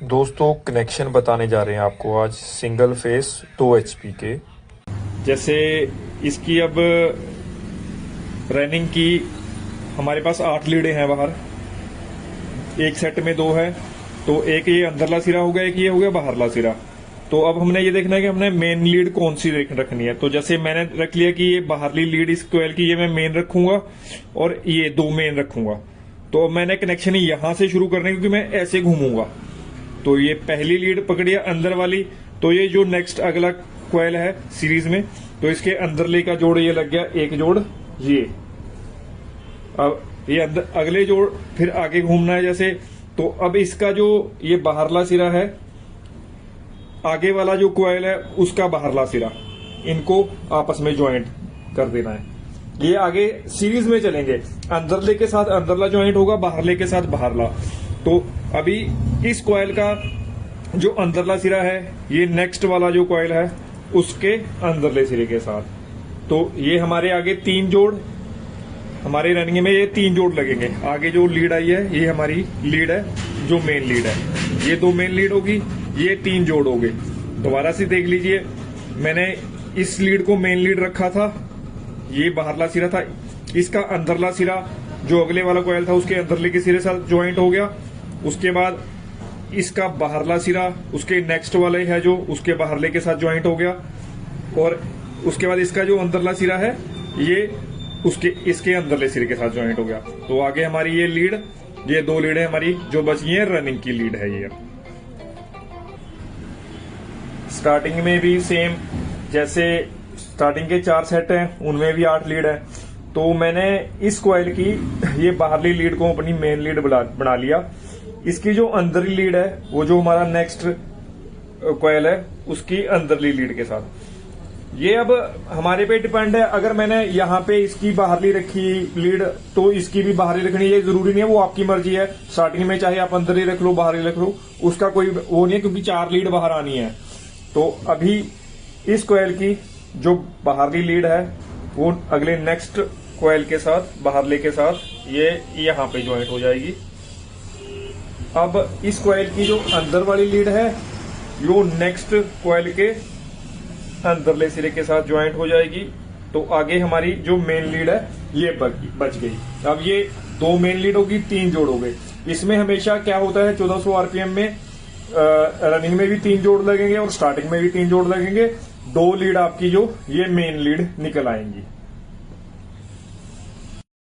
दोस्तों कनेक्शन बताने जा रहे हैं आपको आज सिंगल फेस 2 HP के। जैसे इसकी अब रनिंग की हमारे पास 8 लीडें हैं बाहर, एक सेट में 2 है, तो एक ये अंदरला सिरा हो गया, एक ये हो गया बाहरला सिरा। तो अब हमने ये देखना है कि हमने मेन लीड कौन सी रखनी है। तो जैसे मैंने रख लिया कि ये बाहरली लीड इस कोयल की ये मैं मेन रखूंगा और ये 2 मेन रखूंगा। तो अब मैंने कनेक्शन यहां से शुरू करना है क्योंकि मैं ऐसे घूमूंगा। तो ये पहली लीड पकड़ी है अंदर वाली, तो ये जो नेक्स्ट अगला कोयल है सीरीज में, तो इसके अंदरले का जोड़ ये लग गया, एक जोड़ ये। अब ये अंदर अगले जोड़ फिर आगे घूमना है जैसे। तो अब इसका जो ये बाहरला सिरा है, आगे वाला जो कोयल है उसका बाहरला सिरा, इनको आपस में ज्वाइंट कर देना है। ये आगे सीरीज में चलेंगे, अंदरले के साथ अंदरला ज्वाइंट होगा, बाहरले के साथ बाहरला। तो अभी इस कोयल का जो अंदरला सिरा है ये नेक्स्ट वाला जो कोयल है उसके अंदरले सिरे के साथ। तो ये हमारे आगे 3 जोड़, हमारे रनिंग में ये 3 जोड़ लगेंगे। आगे जो लीड आई है ये हमारी लीड है, जो मेन लीड है, ये 2 मेन लीड होगी, ये 3 जोड़ हो गए। दोबारा से देख लीजिए, मैंने इस लीड को मेन लीड रखा था, ये बाहरला सिरा था, इसका अंदरला सिरा जो अगले वाला कोयल था उसके अंदरले के सिरे साथ ज्वाइंट हो गया। उसके बाद इसका बाहरला सिरा उसके नेक्स्ट वाले है जो उसके बाहरले के साथ ज्वाइंट हो गया, और उसके बाद इसका जो अंदरला सिरा है ये इसके अंदरले सिरे के साथ ज्वाइंट हो गया। तो आगे हमारी ये लीड, ये 2 लीड है हमारी जो बच गई है, रनिंग की लीड है ये। स्टार्टिंग में भी सेम, जैसे स्टार्टिंग के 4 सेट हैं उनमें भी 8 लीड है। तो मैंने इस कोयल की ये बाहरली लीड को अपनी मेन लीड बना लिया। इसकी जो अंदरली लीड है वो जो हमारा नेक्स्ट कोयल है उसकी अंदरली लीड के साथ। ये अब हमारे पे डिपेंड है, अगर मैंने यहाँ पे इसकी बाहरली रखी लीड तो इसकी भी बाहरली रखनी है, ये जरूरी नहीं है, वो आपकी मर्जी है। स्टार्टिंग में चाहे आप अंदरली रख लो बाहरली रख लो, उसका कोई वो नहीं है, क्योंकि 4 लीड बाहर आनी है। तो अभी इस कोयल की जो बाहरली लीड है वो अगले नेक्स्ट कोयल के साथ बाहरले के साथ ये यहाँ पे ज्वाइंट हो जाएगी। अब इस कोयल की जो अंदर वाली लीड है वो नेक्स्ट कोयल के अंदरले सिरे के साथ ज्वाइंट हो जाएगी। तो आगे हमारी जो मेन लीड है ये बच गई। अब ये 2 मेन लीड होगी, 3 जोड़ हो गए। इसमें हमेशा क्या होता है, 1400 RPM में रनिंग में भी 3 जोड़ लगेंगे और स्टार्टिंग में भी 3 जोड़ लगेंगे। 2 लीड आपकी जो ये मेन लीड निकल आएंगी।